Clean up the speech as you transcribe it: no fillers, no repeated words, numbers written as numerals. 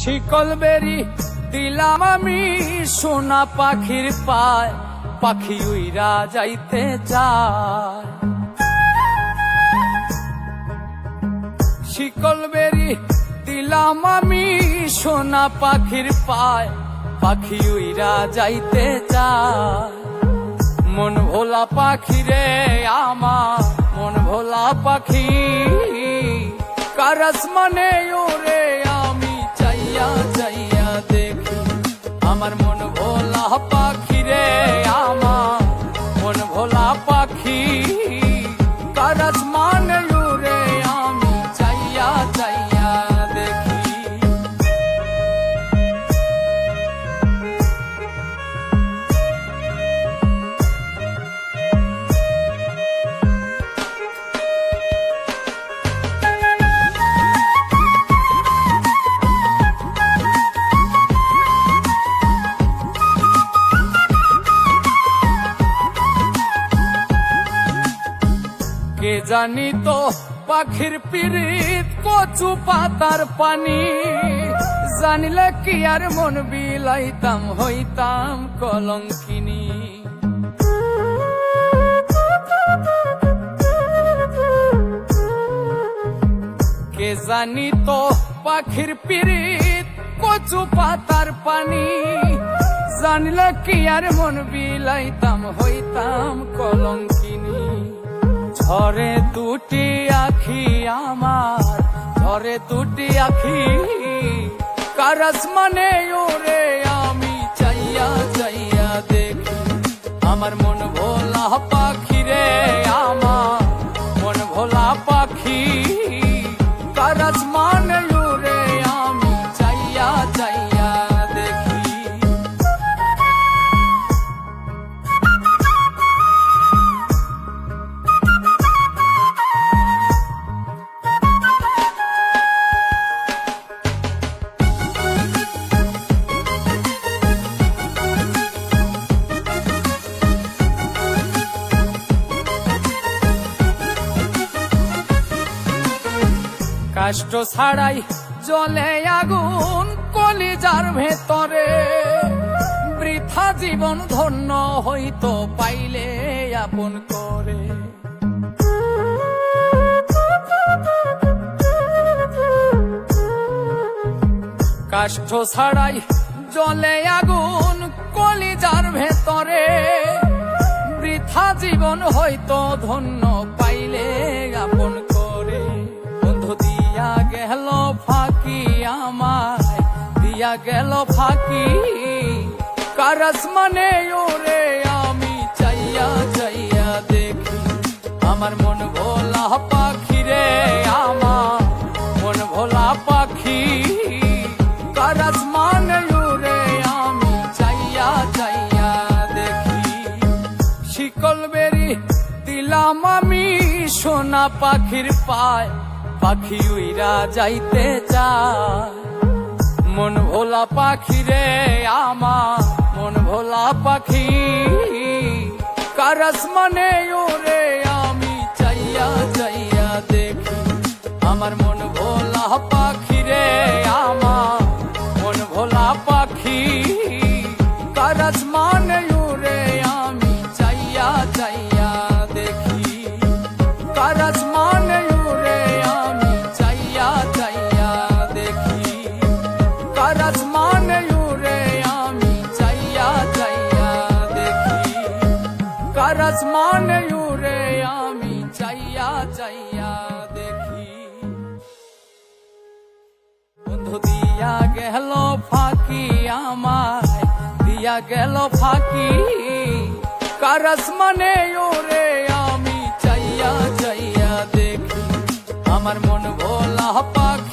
শিকল বেরি দিলাম আমি সোনা পাখির পায়, পাখি উইরা যাইতে চায়। শিকল বেরি দিলাম আমি সোনা পাখির পায়, পাখি উইরা যাইতে চায়। মন ভোলা পাখি রে আমার, মন ভোলা পাখি, কার আসমানে ওরে আমি চাইয়া চাইয়া দেখি। আমার মন ভোলা পাখি রে আমার, মন ভোলা পাখি, কার আসমানে ওরে আমি চাইয়া চাইয়া দেখি। কে জানি তো পাখির পিরিত কচু পাতার পানি, জানিলে কি আর মন বিলাইতাম হইতাম কলঙ্কিনী। কে জানি তো পাখির পিরিত কচু পাতার পানি, জানিলে কি আর মন বিলাইতাম হইতাম কলঙ্কিনী। ঝরে দুটি আখি আমার, ঝরে দুটি আখি, কার আসমানে ওরে আমি চাইয়া চাইয়া দেখি। আমার মন ভোলা পাখি রে আমার, মন ভোলা পাখি, কার আসমানে ওরে আমি চাইয়া চাইয়া দেখি। কষ্ট ছাড়াই জ্বলে আগুন কলিজার ভেতরে, বৃথা জীবন ধন্য হইতো পাইলে আপন করে। কষ্ট ছাড়াই জ্বলে আগুন কলিজার ভেতরে, বৃথা জীবন হইতো ধন্য পাইলে আপন করে। বন্ধু দিয়া গেল ফাঁকি আমায়, দিয়া গেল ফাঁকি, কার আসমানে ওরে আমি চাইয়া চাইয়া দেখি। আমার মন ভোলা পাখি রে আমার, মন ভোলা পাখি, কার আসমানে ওরে আমি চাইয়া চাইয়া দেখি। শিকল বেরি দিলাম আমি সোনা পাখির পায়, পাখি উইরা যাইতে চায়। মন ভোলা পাখি রে আমার, মন ভোলা পাখি, কার আসমানে ওরে আমি চাইয়া চাইয়া দেখি। আমার মন ভোলা পাখি রে আমার, মন ভোলা পাখি, কার আসমানে ওরে আমি চাইয়া চাইয়া দেখি। কার আসমানে ওরে আমি চাইয়া চাইয়া দেখি। কার আসমানে ওরে আমি চাইয়া চাইয়া দেখি। কার আসমানে ওরে আমি চাইয়া চাইয়া দেখি। বন্ধু দিয়া গেল ফাঁকি আমায়, দিয়া গেল ফাঁকি, কার আসমানে ওরে আমি চাইয়া চাইয়া দেখি। আমার মন ভোলা পাখি